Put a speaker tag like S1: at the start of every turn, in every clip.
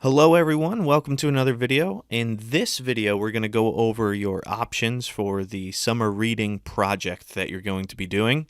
S1: Hello everyone, welcome to another video. In this video, we're going to go over your options for the summer reading project that you're going to be doing.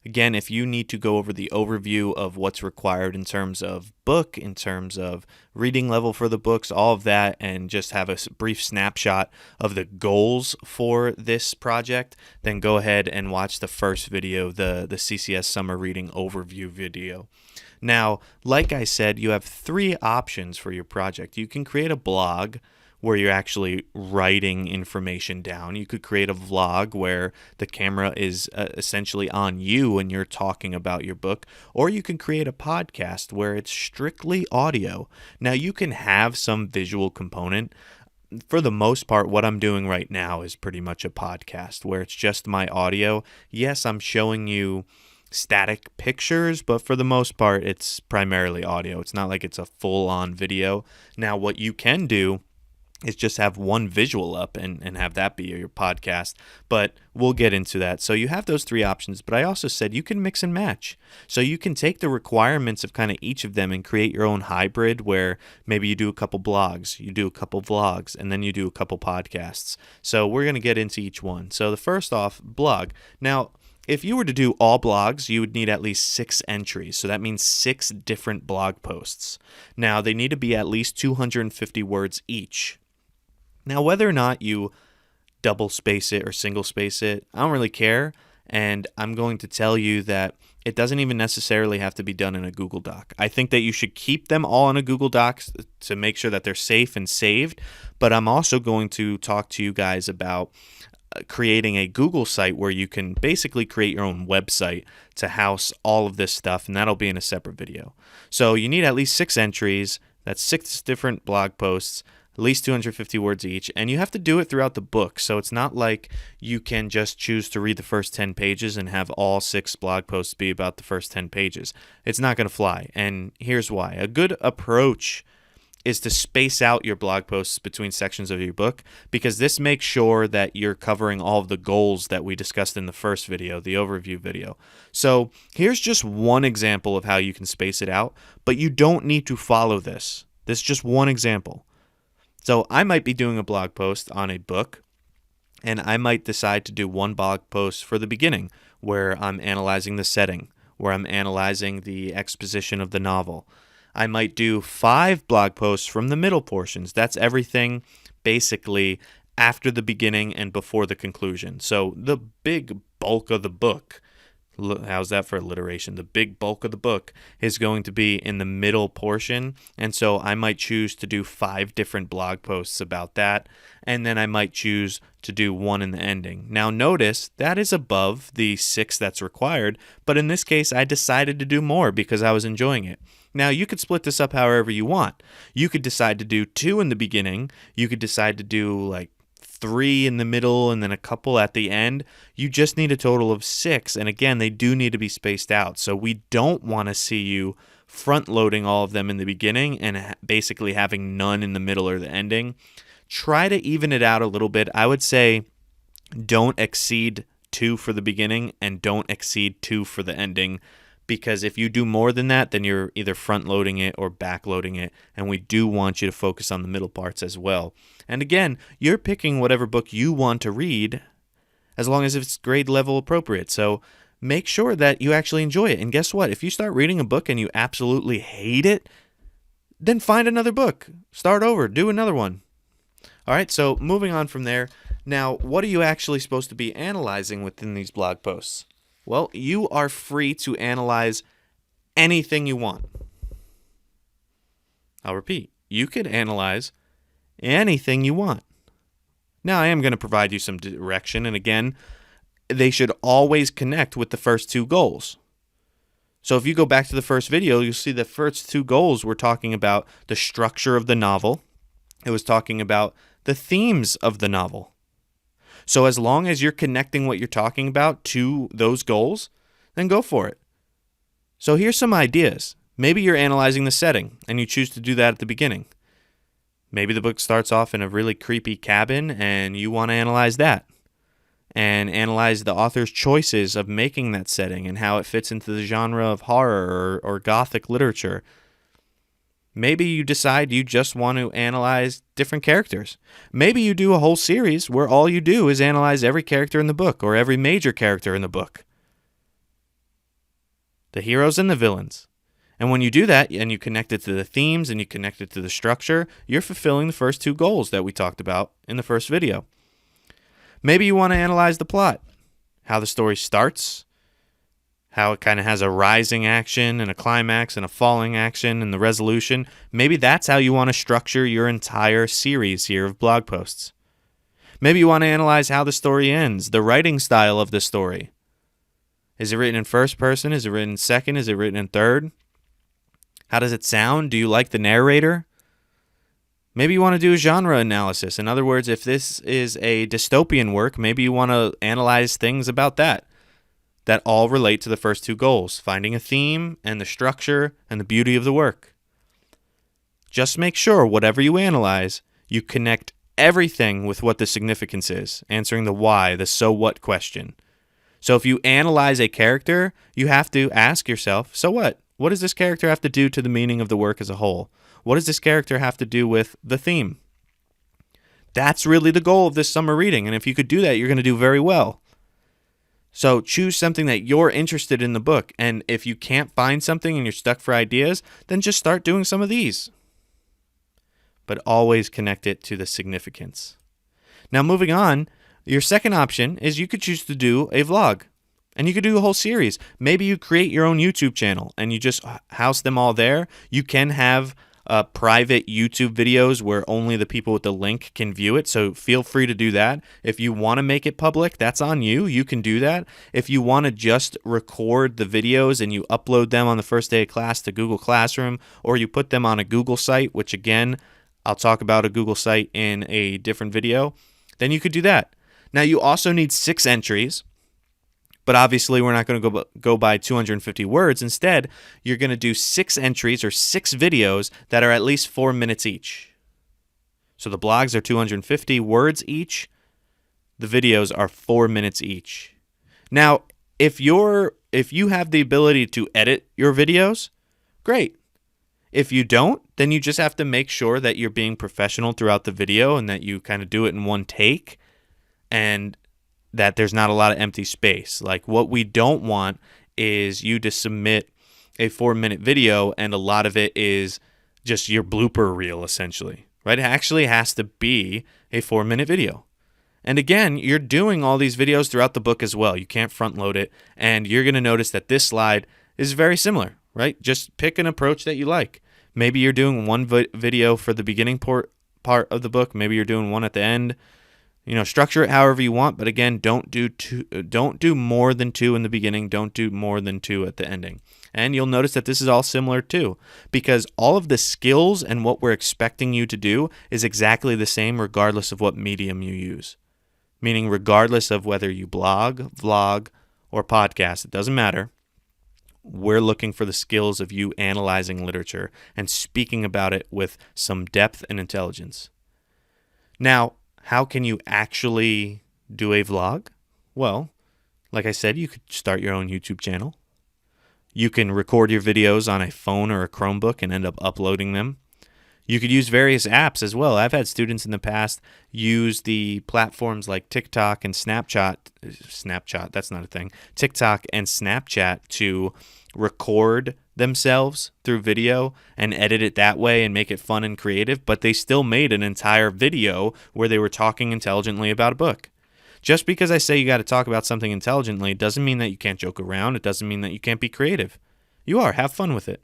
S1: Again, if you need to go over the overview of what's required in terms of book, in terms of reading level for the books, all of that, and just have a brief snapshot of the goals for this project, then go ahead and watch the first video, the CCS summer reading overview video. Now, like I said, you have three options for your project. You can create a blog where you're actually writing information down. You could create a vlog where the camera is essentially on you and you're talking about your book, or you can create a podcast where it's strictly audio. Now, you can have some visual component. For the most part, what I'm doing right now is pretty much a podcast where it's just my audio. Yes, I'm showing you static pictures, but for the most part, it's primarily audio. It's not like it's a full-on video. Now, what you can do is just have one visual up and have that be your podcast, but we'll get into that. So you have those three options, but I also said you can mix and match. So you can take the requirements of kind of each of them and create your own hybrid where maybe you do a couple blogs, you do a couple vlogs, and then you do a couple podcasts. So we're going to get into each one. So the first off, blog. Now, if you were to do all blogs, you would need at least 6 entries. So that means 6 different blog posts. Now, they need to be at least 250 words each. Now, whether or not you double space it or single space it, I don't really care. And I'm going to tell you that it doesn't even necessarily have to be done in a Google Doc. I think that you should keep them all in a Google Doc to make sure that they're safe and saved. But I'm also going to talk to you guys about creating a Google site where you can basically create your own website to house all of this stuff, and that'll be in a separate video. So you need at least 6 entries. That's 6 different blog posts, at least 250 words each, and you have to do it throughout the book. So it's not like you can just choose to read the first 10 pages and have all 6 blog posts be about the first 10 pages. It's not going to fly, and here's why. A good approach is to space out your blog posts between sections of your book, because this makes sure that you're covering all of the goals that we discussed in the first video, the overview video. So here's just one example of how you can space it out, but you don't need to follow this. This is just one example. So I might be doing a blog post on a book, and I might decide to do one blog post for the beginning where I'm analyzing the setting, where I'm analyzing the exposition of the novel. I might do 5 blog posts from the middle portions. That's everything basically after the beginning and before the conclusion. So the big bulk of the book, how's that for alliteration? The big bulk of the book is going to be in the middle portion. And so I might choose to do 5 different blog posts about that. And then I might choose to do 1 in the ending. Now notice that is above the 6 that's required. But in this case, I decided to do more because I was enjoying it. Now, you could split this up however you want. You could decide to do 2 in the beginning. You could decide to do like 3 in the middle and then a couple at the end. You just need a total of 6. And again, they do need to be spaced out. So we don't want to see you front loading all of them in the beginning and basically having none in the middle or the ending. Try to even it out a little bit. I would say don't exceed 2 for the beginning and don't exceed 2 for the ending. Because if you do more than that, then you're either front-loading it or back-loading it, and we do want you to focus on the middle parts as well. And again, you're picking whatever book you want to read as long as it's grade level appropriate. So make sure that you actually enjoy it. And guess what? If you start reading a book and you absolutely hate it, then find another book. Start over. Do another one. All right, so moving on from there. Now, what are you actually supposed to be analyzing within these blog posts? Well, you are free to analyze anything you want. I'll repeat, you could analyze anything you want. Now, I am going to provide you some direction, and again, they should always connect with the first 2 goals. So if you go back to the first video, you'll see the first 2 goals were talking about the structure of the novel. It was talking about the themes of the novel. So as long as you're connecting what you're talking about to those goals, then go for it. So here's some ideas. Maybe you're analyzing the setting and you choose to do that at the beginning. Maybe the book starts off in a really creepy cabin and you want to analyze that and analyze the author's choices of making that setting and how it fits into the genre of horror or gothic literature. Maybe you decide you just want to analyze different characters. Maybe you do a whole series where all you do is analyze every character in the book or every major character in the book, the heroes and the villains. And when you do that and you connect it to the themes and you connect it to the structure, you're fulfilling the first two goals that we talked about in the first video. Maybe you want to analyze the plot, how the story starts, how it kind of has a rising action and a climax and a falling action and the resolution. Maybe that's how you want to structure your entire series here of blog posts. Maybe you want to analyze how the story ends, the writing style of the story. Is it written in first person? Is it written in second? Is it written in third? How does it sound? Do you like the narrator? Maybe you want to do a genre analysis. In other words, if this is a dystopian work, maybe you want to analyze things about that all relate to the first two goals, finding a theme and the structure and the beauty of the work. Just make sure whatever you analyze, you connect everything with what the significance is, answering the why, the so what question. So if you analyze a character, you have to ask yourself, so what? What does this character have to do to the meaning of the work as a whole? What does this character have to do with the theme? That's really the goal of this summer reading, and if you could do that, you're going to do very well. So choose something that you're interested in the book, and if you can't find something and you're stuck for ideas, then just start doing some of these. But always connect it to the significance. Now moving on, your second option is you could choose to do a vlog. And you could do a whole series. Maybe you create your own YouTube channel and you just house them all there. You can have private YouTube videos where only the people with the link can view it. So feel free to do that. If you want to make it public, that's on you. You can do that. If you want to just record the videos and you upload them on the first day of class to Google Classroom, or you put them on a Google site, which again, I'll talk about a Google site in a different video, then you could do that. Now you also need 6 entries. But obviously, we're not going to go by 250 words. Instead, you're going to do 6 entries or 6 videos that are at least 4 minutes each. So the blogs are 250 words each. The videos are 4 minutes each. Now, if you have the ability to edit your videos, great. If you don't, then you just have to make sure that you're being professional throughout the video and that you kind of do it in one take and that there's not a lot of empty space. Like, what we don't want is you to submit a 4-minute video and a lot of it is just your blooper reel, essentially, right? It actually has to be a 4-minute video. And again, you're doing all these videos throughout the book as well. You can't front load it. And you're going to notice that this slide is very similar, right? Just pick an approach that you like. Maybe you're doing one video for the beginning part of the book. Maybe you're doing one at the end. Structure it however you want, but again, don't do more than 2 in the beginning. Don't do more than 2 at the ending. And you'll notice that this is all similar too, because all of the skills and what we're expecting you to do is exactly the same regardless of what medium you use. Meaning regardless of whether you blog, vlog, or podcast, it doesn't matter. We're looking for the skills of you analyzing literature and speaking about it with some depth and intelligence. Now, how can you actually do a vlog? Well, like I said, you could start your own YouTube channel. You can record your videos on a phone or a Chromebook and end up uploading them. You could use various apps as well. I've had students in the past use the platforms like TikTok and Snapchat, that's not a thing, TikTok and Snapchat to record themselves through video and edit it that way and make it fun and creative, but they still made an entire video where they were talking intelligently about a book. Just because I say you got to talk about something intelligently doesn't mean that you can't joke around. It doesn't mean that you can't be creative. You are. Have fun with it.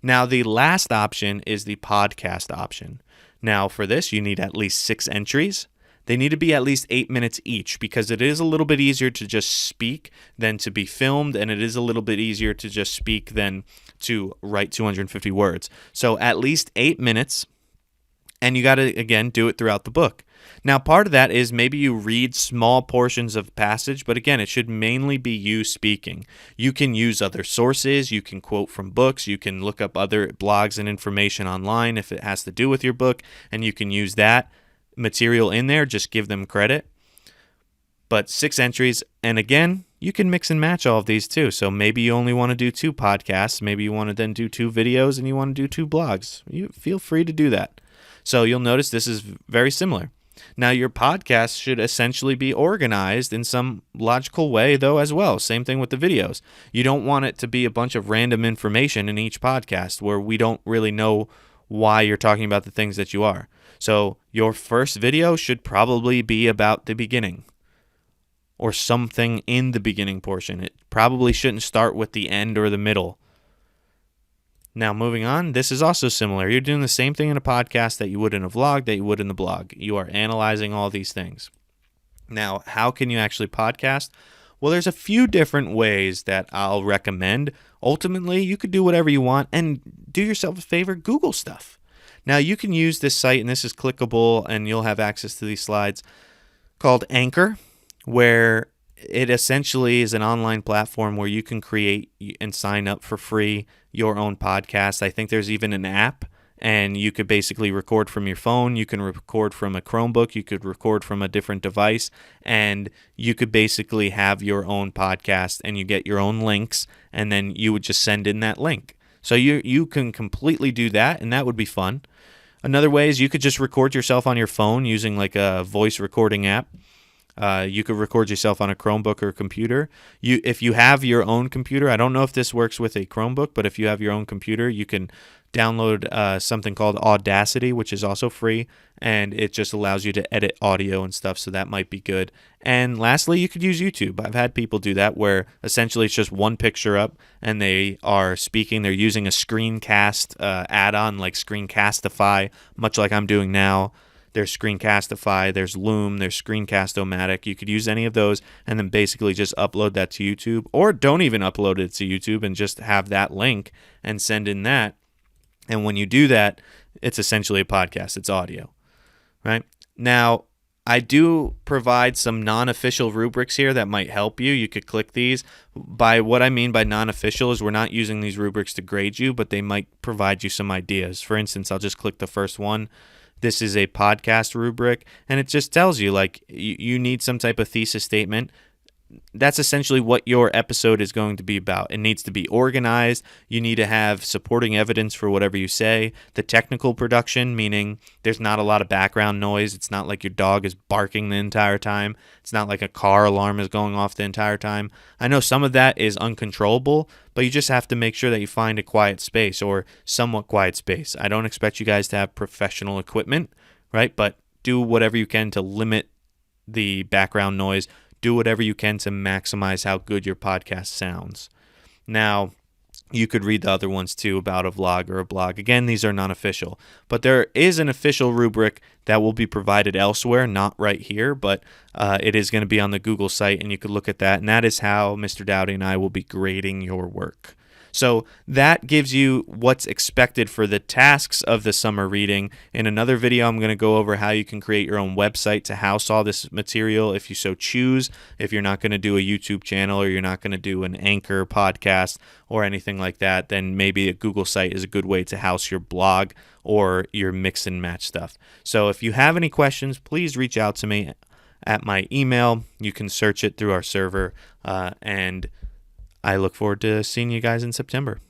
S1: Now, the last option is the podcast option. Now, for this, you need at least 6 entries. They need to be at least 8 minutes each because it is a little bit easier to just speak than to be filmed, and it is a little bit easier to just speak than to write 250 words. So at least 8 minutes, and you got to, again, do it throughout the book. Now, part of that is maybe you read small portions of passage, but again, it should mainly be you speaking. You can use other sources, you can quote from books, you can look up other blogs and information online if it has to do with your book, and you can use that material in there, just give them credit. But 6 entries, and again, you can mix and match all of these too. So maybe you only want to do 2 podcasts, maybe you want to then do 2 videos, and you want to do 2 blogs. You feel free to do that. So you'll notice this is very similar. Now, your podcast should essentially be organized in some logical way, though, as well. Same thing with the videos. You don't want it to be a bunch of random information in each podcast where we don't really know why you're talking about the things that you are. So your first video should probably be about the beginning or something in the beginning portion. It probably shouldn't start with the end or the middle. Now, moving on, this is also similar. You're doing the same thing in a podcast that you would in a vlog, that you would in the blog. You are analyzing all these things. Now, how can you actually podcast? Well, there's a few different ways that I'll recommend. Ultimately, you could do whatever you want and do yourself a favor, Google stuff. Now, you can use this site, and this is clickable, and you'll have access to these slides, called Anchor, where it essentially is an online platform where you can create and sign up for free your own podcast. I think there's even an app, and you could basically record from your phone. You can record from a Chromebook. You could record from a different device, and you could basically have your own podcast, and you get your own links, and then you would just send in that link. So you can completely do that, and that would be fun. Another way is you could just record yourself on your phone using like a voice recording app. You could record yourself on a Chromebook or computer. If you have your own computer, I don't know if this works with a Chromebook, but if you have your own computer, you can download something called Audacity, which is also free, and it just allows you to edit audio and stuff, so that might be good. And lastly, you could use YouTube. I've had people do that where essentially it's just one picture up, and they are speaking. They're using a screencast add-on like Screencastify, much like I'm doing now. There's Screencastify, there's Loom, there's Screencast-O-Matic. You could use any of those and then basically just upload that to YouTube, or don't even upload it to YouTube and just have that link and send in that. And when you do that, it's essentially a podcast. It's audio, right? Now, I do provide some non-official rubrics here that might help you. You could click these. By what I mean by non-official is we're not using these rubrics to grade you, but they might provide you some ideas. For instance, I'll just click the first one. This is a podcast rubric, and it just tells you, like, you need some type of thesis statement. That's essentially what your episode is going to be about. It needs to be organized. You need to have supporting evidence for whatever you say. The technical production, meaning there's not a lot of background noise. It's not like your dog is barking the entire time. It's not like a car alarm is going off the entire time. I know some of that is uncontrollable, but you just have to make sure that you find a quiet space or somewhat quiet space. I don't expect you guys to have professional equipment, right? But do whatever you can to limit the background noise. Do whatever you can to maximize how good your podcast sounds. Now, you could read the other ones too about a vlog or a blog. Again, these are non-official, but there is an official rubric that will be provided elsewhere, not right here, but it is going to be on the Google site, and you could look at that, and that is how Mr. Dowdy and I will be grading your work. So that gives you what's expected for the tasks of the summer reading. In another video, I'm going to go over how you can create your own website to house all this material if you so choose. If you're not going to do a YouTube channel or you're not going to do an Anchor podcast or anything like that, then maybe a Google site is a good way to house your blog or your mix and match stuff. So if you have any questions, please reach out to me at my email. You can search it through our server, and I look forward to seeing you guys in September.